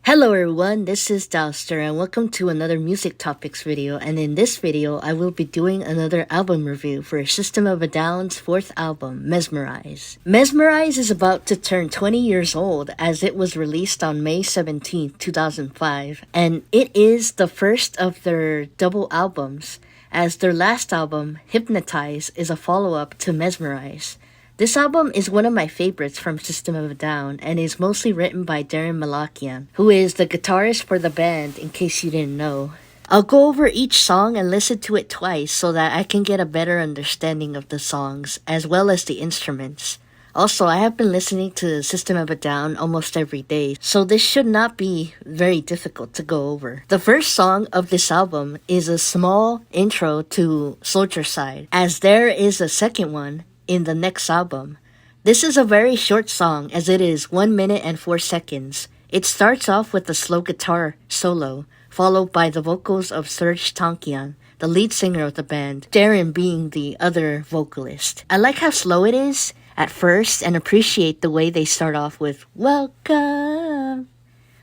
Hello everyone, this is Dalster and welcome to another music topics video, and in this video I will be doing another album review for System of a Down's fourth album, Mezmerize. Mezmerize is about to turn 20 years old as it was released on May 17, 2005, and it is the first of their double albums, as their last album, Hypnotize, is a follow-up to Mezmerize. This album is one of my favorites from System of a Down and is mostly written by Darren Malakian, who is the guitarist for the band in case you didn't know. I'll go over each song and listen to it twice so that I can get a better understanding of the songs as well as the instruments. Also, I have been listening to System of a Down almost every day, so this should not be very difficult to go over. The first song of this album is a small intro to Soldier Side, as there is a second one in the next album. This is a very short song as it is 1 minute and 4 seconds. It starts off with a slow guitar solo, followed by the vocals of Serj Tankian, the lead singer of the band, Darren being the other vocalist. I like how slow it is at first and appreciate the way they start off with "Welcome."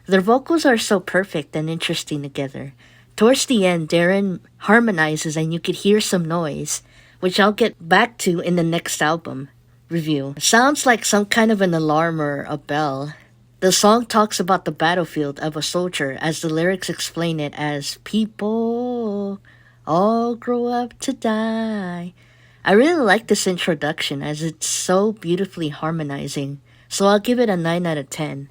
Their vocals are so perfect and interesting together. Towards the end, Darren harmonizes and you could hear some noise, which I'll get back to in the next album review. Sounds like some kind of an alarm or a bell. The song talks about the battlefield of a soldier, as the lyrics explain it as "people all grow up to die." I really like this introduction as it's so beautifully harmonizing, so I'll give it a 9 out of 10.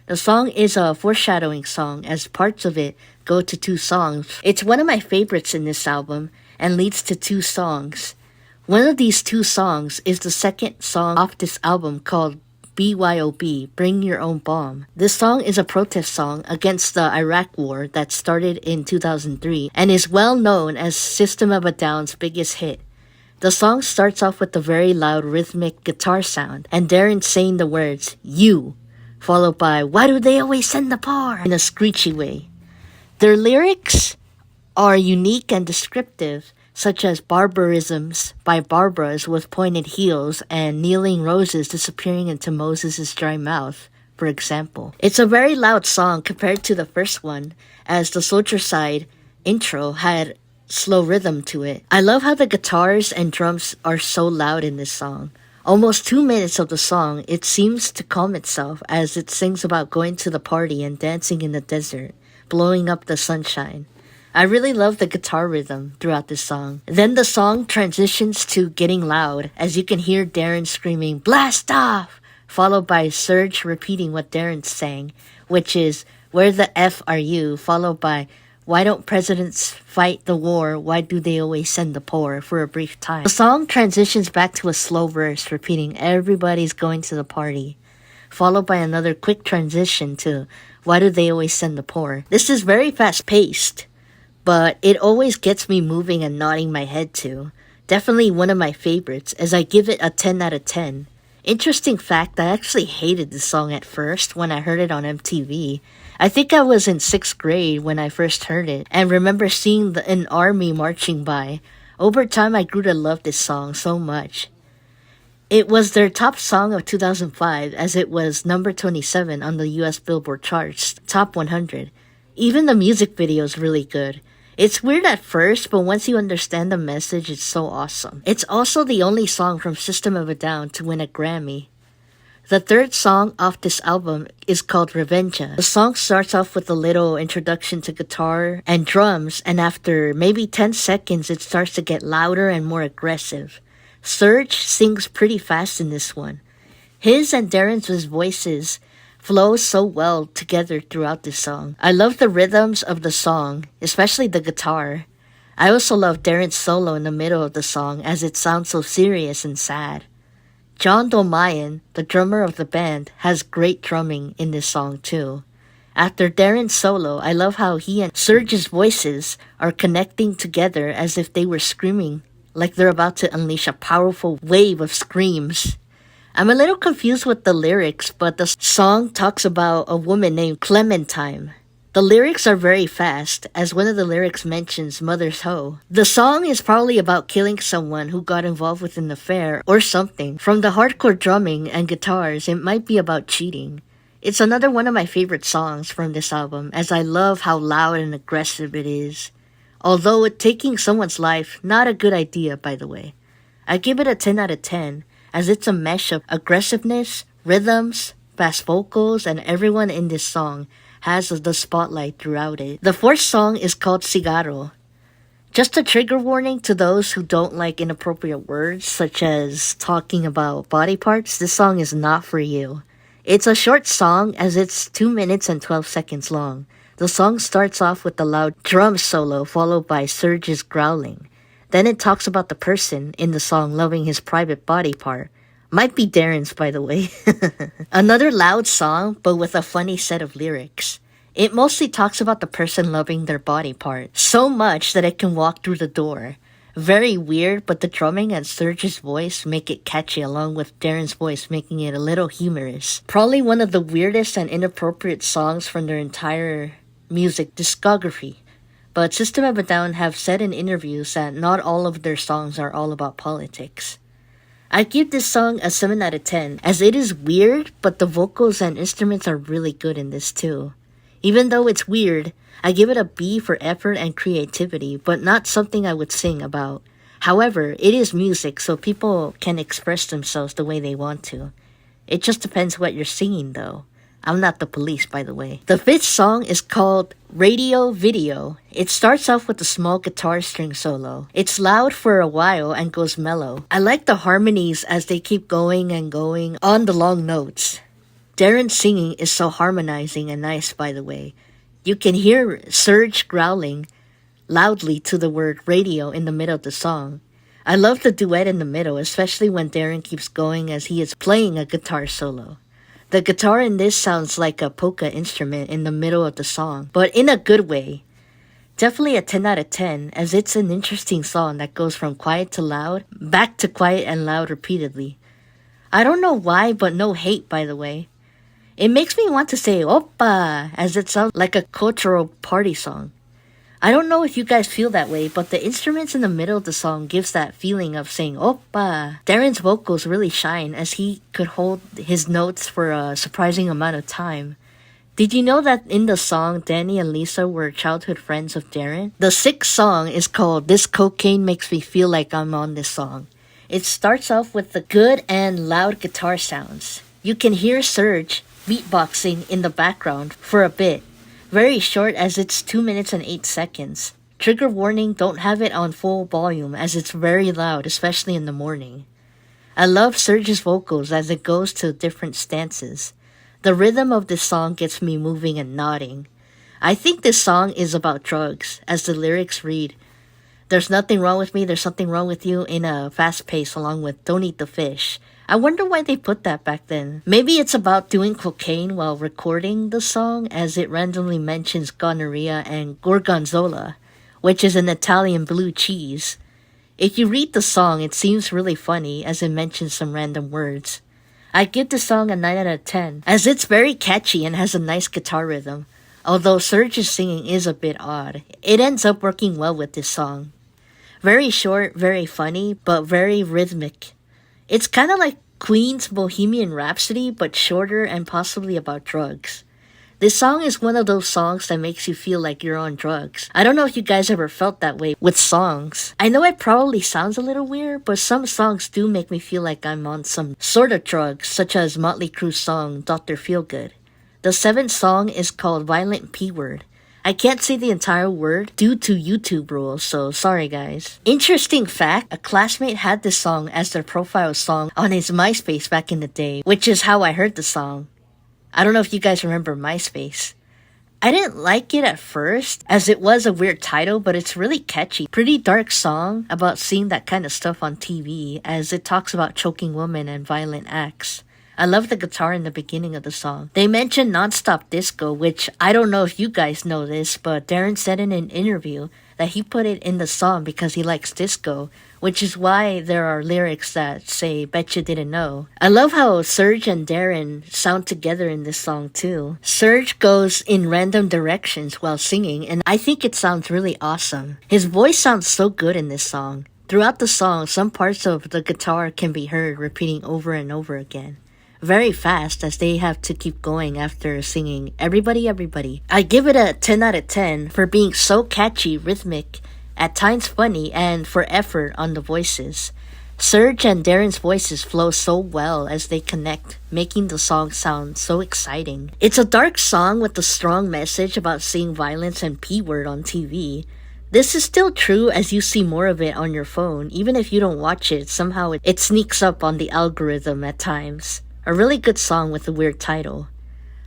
The song is a foreshadowing song as parts of it go to 2 songs. It's one of my favorites in this album and leads to 2 songs. One of these 2 songs is the second song off this album called BYOB, Bring Your Own Bomb. This song is a protest song against the Iraq War that started in 2003 and is well known as System of a Down's biggest hit. The song starts off with a very loud rhythmic guitar sound and Darren saying the words, "You," followed by "Why do they always send the poor?" in a screechy way. Their lyrics are unique and descriptive, such as barbarisms by Barbaras with pointed heels and kneeling roses disappearing into Moses' dry mouth, for example. It's a very loud song compared to the first one, as the Soldier Side intro had slow rhythm to it. I love how the guitars and drums are so loud in this song. Almost 2 minutes of the song, it seems to calm itself as it sings about going to the party and dancing in the desert, blowing up the sunshine. I really love the guitar rhythm throughout this song. Then the song transitions to getting loud, as you can hear Darren screaming, "Blast off!" followed by Serj repeating what Darren sang, which is, "Where the F are you?" followed by, "Why don't presidents fight the war? Why do they always send the poor?" for a brief time. The song transitions back to a slow verse repeating, "Everybody's going to the party," followed by another quick transition to, "Why do they always send the poor?" This is very fast-paced, but it always gets me moving and nodding my head to. Definitely one of my favorites, as I give it a 10 out of 10. Interesting fact, I actually hated this song at first when I heard it on MTV. I think I was in 6th grade when I first heard it, and remember seeing an army marching by. Over time, I grew to love this song so much. It was their top song of 2005, as it was number 27 on the US Billboard charts, top 100. Even the music video is really good. It's weird at first, but once you understand the message, it's so awesome. It's also the only song from System of a Down to win a Grammy. The third song off this album is called Revenja. The song starts off with a little introduction to guitar and drums, and after maybe 10 seconds, it starts to get louder and more aggressive. Serj sings pretty fast in this one. His and Darren's voices flow so well together throughout this song. I love the rhythms of the song, especially the guitar. I also love Darren's solo in the middle of the song as it sounds so serious and sad. John Dolmayan, the drummer of the band, has great drumming in this song too. After Darren's solo, I love how he and Serj's voices are connecting together as if they were screaming, like they're about to unleash a powerful wave of screams. I'm a little confused with the lyrics, but the song talks about a woman named Clementine. The lyrics are very fast, as one of the lyrics mentions mother's hoe. The song is probably about killing someone who got involved with an affair or something. From the hardcore drumming and guitars, it might be about cheating. It's another one of my favorite songs from this album, as I love how loud and aggressive it is. Although it taking someone's life, not a good idea, by the way. I give it a 10 out of 10, as it's a mesh of aggressiveness, rhythms, fast vocals, and everyone in this song has the spotlight throughout it. The fourth song is called Cigarro. Just a trigger warning to those who don't like inappropriate words, such as talking about body parts, this song is not for you. It's a short song, as it's 2 minutes and 12 seconds long. The song starts off with a loud drum solo followed by Serge's growling. Then it talks about the person in the song loving his private body part. Might be Darren's, by the way. Another loud song, but with a funny set of lyrics. It mostly talks about the person loving their body part, so much that it can walk through the door. Very weird, but the drumming and Serge's voice make it catchy, along with Darren's voice making it a little humorous. Probably one of the weirdest and inappropriate songs from their entire music discography. But System of a Down have said in interviews that not all of their songs are all about politics. I give this song a 7 out of 10, as it is weird, but the vocals and instruments are really good in this too. Even though it's weird, I give it a B for effort and creativity, but not something I would sing about. However, it is music, so people can express themselves the way they want to. It just depends what you're singing though. I'm not the police, by the way. The fifth song is called Radio Video. It starts off with a small guitar string solo. It's loud for a while and goes mellow. I like the harmonies as they keep going and going on the long notes. Darren's singing is so harmonizing and nice, by the way. You can hear Serge growling loudly to the word radio in the middle of the song. I love the duet in the middle, especially when Darren keeps going as he is playing a guitar solo. The guitar in this sounds like a polka instrument in the middle of the song, but in a good way. Definitely a 10 out of 10, as it's an interesting song that goes from quiet to loud, back to quiet and loud repeatedly. I don't know why, but no hate, by the way. It makes me want to say Oppa, as it sounds like a cultural party song. I don't know if you guys feel that way, but the instruments in the middle of the song gives that feeling of saying Oppa. Darren's vocals really shine, as he could hold his notes for a surprising amount of time. Did you know that in the song, Danny and Lisa were childhood friends of Darren? The sixth song is called This Cocaine Makes Me Feel Like I'm on This Song. It starts off with the good and loud guitar sounds. You can hear Serge beatboxing in the background for a bit. Very short, as it's 2 minutes and 8 seconds. Trigger warning, don't have it on full volume as it's very loud, especially in the morning. I love Serge's vocals as it goes to different stances. The rhythm of this song gets me moving and nodding. I think this song is about drugs, as the lyrics read, "There's nothing wrong with me, there's something wrong with you," in a fast pace, along with "Don't eat the fish." I wonder why they put that back then. Maybe it's about doing cocaine while recording the song, as it randomly mentions gonorrhea and gorgonzola, which is an Italian blue cheese. If you read the song, it seems really funny, as it mentions some random words. I give the song a 9 out of 10, as it's very catchy and has a nice guitar rhythm. Although Serge's singing is a bit odd, it ends up working well with this song. Very short, very funny, but very rhythmic. It's kind of like Queen's Bohemian Rhapsody, but shorter and possibly about drugs. This song is one of those songs that makes you feel like you're on drugs. I don't know if you guys ever felt that way with songs. I know it probably sounds a little weird, but some songs do make me feel like I'm on some sort of drugs, such as Motley Crue's song Dr. Feelgood. The seventh song is called Violent P-Word. I can't say the entire word due to YouTube rules, so sorry guys. Interesting fact, a classmate had this song as their profile song on his MySpace back in the day, which is how I heard the song. I don't know if you guys remember MySpace. I didn't like it at first, as it was a weird title, but it's really catchy. Pretty dark song about seeing that kind of stuff on TV, as it talks about choking women and violent acts. I love the guitar in the beginning of the song. They mention non-stop disco, which I don't know if you guys know this, but Darren said in an interview that he put it in the song because he likes disco, which is why there are lyrics that say, "Bet you didn't know." I love how Serge and Darren sound together in this song too. Serge goes in random directions while singing, and I think it sounds really awesome. His voice sounds so good in this song. Throughout the song, some parts of the guitar can be heard repeating over and over again. very fast as they have to keep going after singing Everybody, Everybody. I give it a 10 out of 10 for being so catchy, rhythmic, at times funny, and for effort on the voices. Serge and Darren's voices flow so well as they connect, making the song sound so exciting. It's a dark song with a strong message about seeing violence and P-word on TV. This is still true as you see more of it on your phone. Even if you don't watch it, somehow it sneaks up on the algorithm at times. A really good song with a weird title.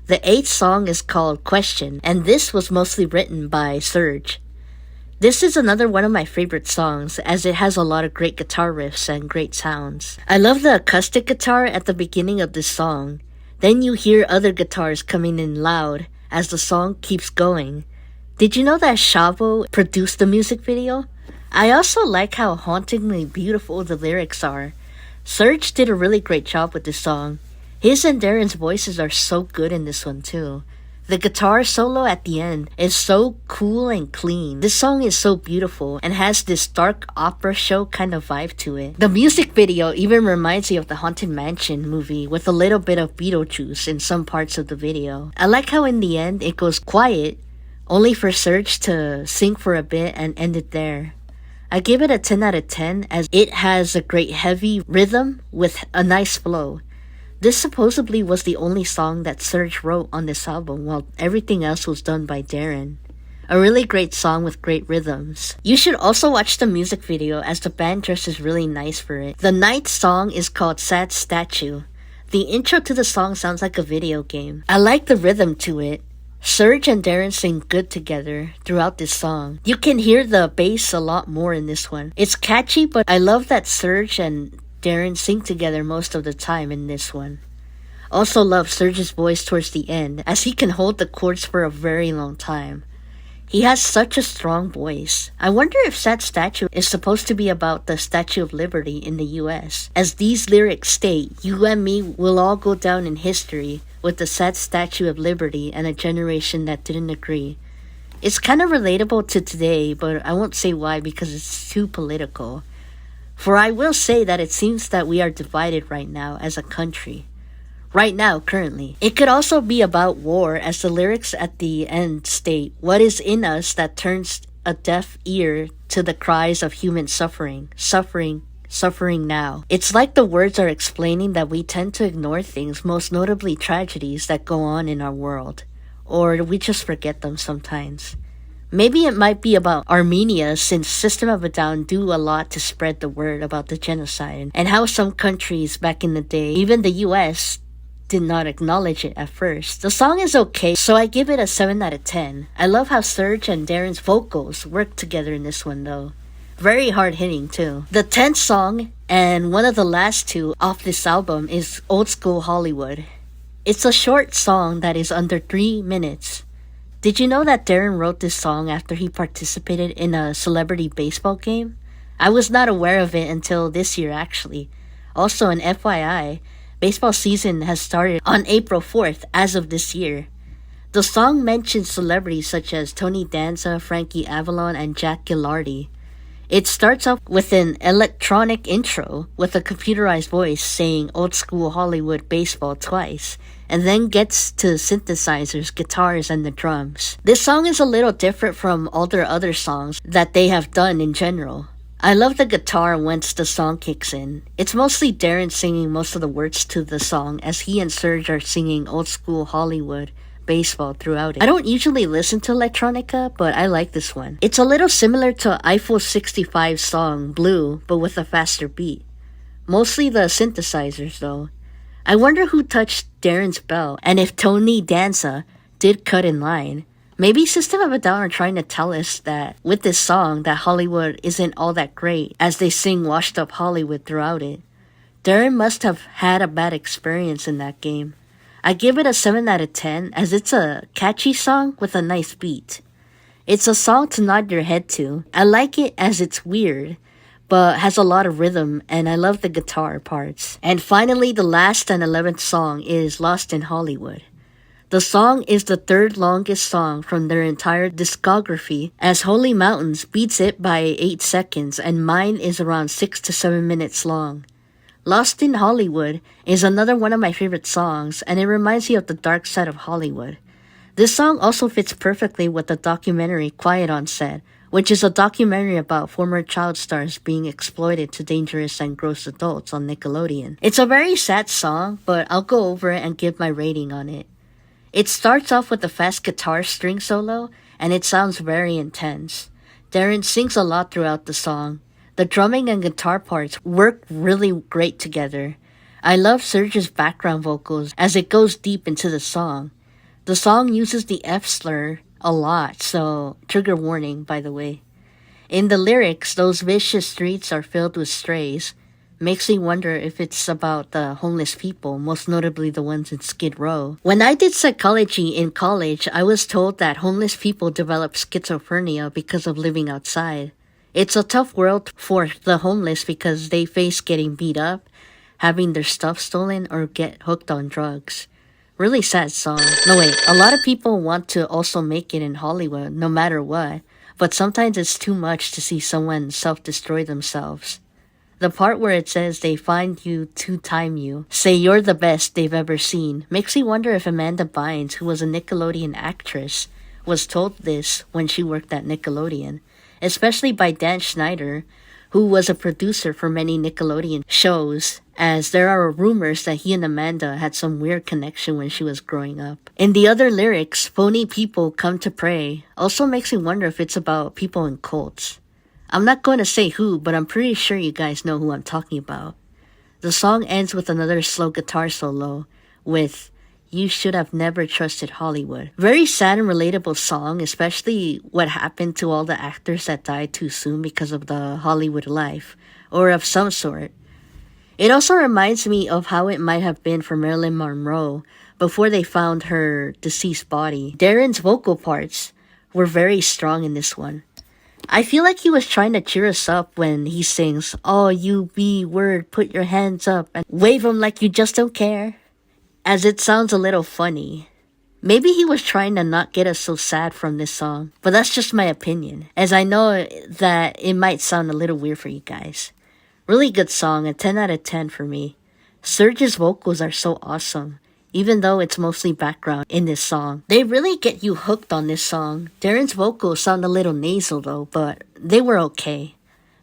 The 8th song is called Question, and this was mostly written by Serge. This is another one of my favorite songs as it has a lot of great guitar riffs and great sounds. I love the acoustic guitar at the beginning of this song. Then you hear other guitars coming in loud as the song keeps going. Did you know that Shavo produced the music video? I also like how hauntingly beautiful the lyrics are. Serge did a really great job with this song. His and Darren's voices are so good in this one too. The guitar solo at the end is so cool and clean. This song is so beautiful and has this dark opera show kind of vibe to it. The music video even reminds me of the Haunted Mansion movie with a little bit of Beetlejuice in some parts of the video. I like how in the end it goes quiet, only for Serge to sing for a bit and end it there. I give it a 10 out of 10 as it has a great heavy rhythm with a nice flow. This supposedly was the only song that Serge wrote on this album, while everything else was done by Darren. A really great song with great rhythms. You should also watch the music video as the band dresses really nice for it. The 9th song is called Sad Statue. The intro to the song sounds like a video game. I like the rhythm to it. Serge and Darren sing good together throughout this song. You can hear the bass a lot more in this one. It's catchy, but I love that Serge and Darren sing together most of the time in this one. Also love Serge's voice towards the end as he can hold the chords for a very long time. He has such a strong voice. I wonder if Sad Statue is supposed to be about the Statue of Liberty in the US. As these lyrics state, you and me will all go down in history with the sad Statue of Liberty and a generation that didn't agree. It's kind of relatable to today, but I won't say why because it's too political. For I will say that it seems that we are divided right now as a country. Right now, currently. It could also be about war, as the lyrics at the end state, "What is in us that turns a deaf ear to the cries of human suffering? Suffering now." It's like the words are explaining that we tend to ignore things, most notably tragedies that go on in our world. Or we just forget them sometimes. Maybe it might be about Armenia, since System of a Down do a lot to spread the word about the genocide and how some countries back in the day, even the US, did not acknowledge it at first. The song is okay, so I give it a 7 out of 10. I love how Serge and Darren's vocals work together in this one though. Very hard hitting too. The 10th song, and one of the last two off this album, is Old School Hollywood. It's a short song that is under 3 minutes. Did you know that Darren wrote this song after he participated in a celebrity baseball game? I was not aware of it until this year actually. Also, an FYI, baseball season has started on April 4th as of this year. The song mentions celebrities such as Tony Danza, Frankie Avalon, and Jack Gilardi. It starts off with an electronic intro with a computerized voice saying Old School Hollywood Baseball twice, and then gets to synthesizers, guitars, and the drums. This song is a little different from all their other songs that they have done in general. I love the guitar once the song kicks in. It's mostly Darren singing most of the words to the song as he and Serge are singing Old School Hollywood Baseball throughout it. I don't usually listen to electronica, but I like this one. It's a little similar to Eiffel 65's song Blue, but with a faster beat. Mostly the synthesizers though. I wonder who touched Darren's bell, and if Tony Danza did cut in line. Maybe System of a Down are trying to tell us that with this song that Hollywood isn't all that great as they sing washed up Hollywood throughout it. Darren must have had a bad experience in that game. I give it a 7 out of 10 as it's a catchy song with a nice beat. It's a song to nod your head to. I like it as it's weird, but has a lot of rhythm, and I love the guitar parts. And finally, the last and 11th song is Lost in Hollywood. The song is the third longest song from their entire discography, as Holy Mountains beats it by 8 seconds and Mine is around 6 to 7 minutes long. Lost in Hollywood is another one of my favorite songs, and it reminds me of the dark side of Hollywood. This song also fits perfectly with the documentary Quiet on Set, which is a documentary about former child stars being exploited to dangerous and gross adults on Nickelodeon. It's a very sad song, but I'll go over it and give my rating on it. It starts off with a fast guitar string solo, and it sounds very intense. Darren sings a lot throughout the song. The drumming and guitar parts work really great together. I love Serge's background vocals as it goes deep into the song. The song uses the F slur a lot, so trigger warning, by the way. In the lyrics, those vicious streets are filled with strays. Makes me wonder if it's about the homeless people, most notably the ones in Skid Row. When I did psychology in college, I was told that homeless people develop schizophrenia because of living outside. It's a tough world for the homeless because they face getting beat up, having their stuff stolen, or get hooked on drugs. Really sad song. No wait, a lot of people want to also make it in Hollywood, no matter what, but sometimes it's too much to see someone self-destroy themselves. The part where it says they find you to time you, say you're the best they've ever seen, makes me wonder if Amanda Bynes, who was a Nickelodeon actress, was told this when she worked at Nickelodeon, especially by Dan Schneider, who was a producer for many Nickelodeon shows, as there are rumors that he and Amanda had some weird connection when she was growing up. In the other lyrics, phony people come to pray, also makes me wonder if it's about people in cults. I'm not going to say who, but I'm pretty sure you guys know who I'm talking about. The song ends with another slow guitar solo, with "You Should Have Never Trusted Hollywood." Very sad and relatable song, especially what happened to all the actors that died too soon because of the Hollywood life, or of some sort. It also reminds me of how it might have been for Marilyn Monroe before they found her deceased body. Darren's vocal parts were very strong in this one. I feel like he was trying to cheer us up when he sings, "Oh, you B-word, put your hands up and wave them like you just don't care," as it sounds a little funny. Maybe he was trying to not get us so sad from this song, but that's just my opinion, as I know that it might sound a little weird for you guys. Really good song, a 10 out of 10 for me. Serge's vocals are so awesome, even though it's mostly background in this song. They really get you hooked on this song. Darren's vocals sound a little nasal though, but they were okay.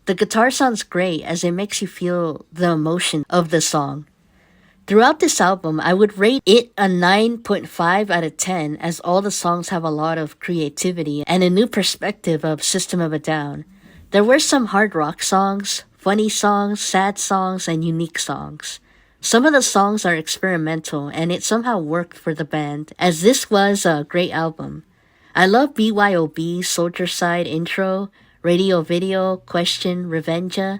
The guitar sounds great as it makes you feel the emotion of the song. Throughout this album, I would rate it a 9.5 out of 10 as all the songs have a lot of creativity and a new perspective of System of a Down. There were some hard rock songs, funny songs, sad songs, and unique songs. Some of the songs are experimental, and it somehow worked for the band, as this was a great album. I love BYOB, Soldier Side intro, Radio Video, Question, Revenja,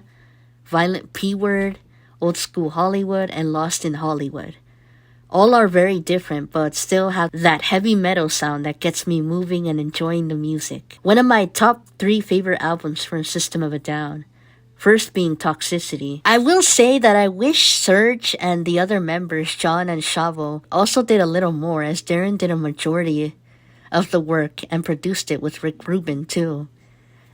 Violent P-Word, Old School Hollywood, and Lost in Hollywood. All are very different, but still have that heavy metal sound that gets me moving and enjoying the music. One of my top 3 favorite albums from System of a Down. First being Toxicity. I will say that I wish Serge and the other members, John and Shavo, also did a little more, as Darren did a majority of the work and produced it with Rick Rubin too.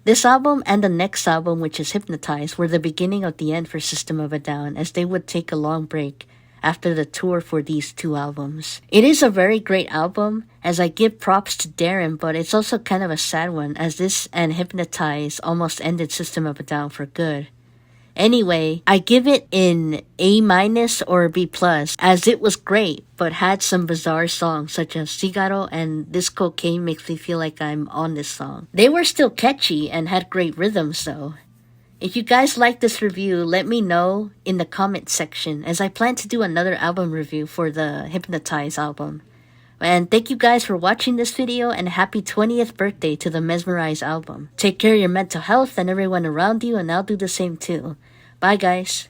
This album and the next album, which is Hypnotize, were the beginning of the end for System of a Down, as they would take a long break after the tour for these 2 albums. It is a very great album, as I give props to Darren, but it's also kind of a sad one, as this and Hypnotize almost ended System of a Down for good. Anyway, I give it an A- or B+, as it was great, but had some bizarre songs such as Cigaro and This Cocaine Makes Me Feel Like I'm on This Song. They were still catchy and had great rhythms though. If you guys like this review, let me know in the comment section, as I plan to do another album review for the Hypnotize album. And thank you guys for watching this video, and happy 20th birthday to the Mezmerize album. Take care of your mental health and everyone around you, and I'll do the same too. Bye guys.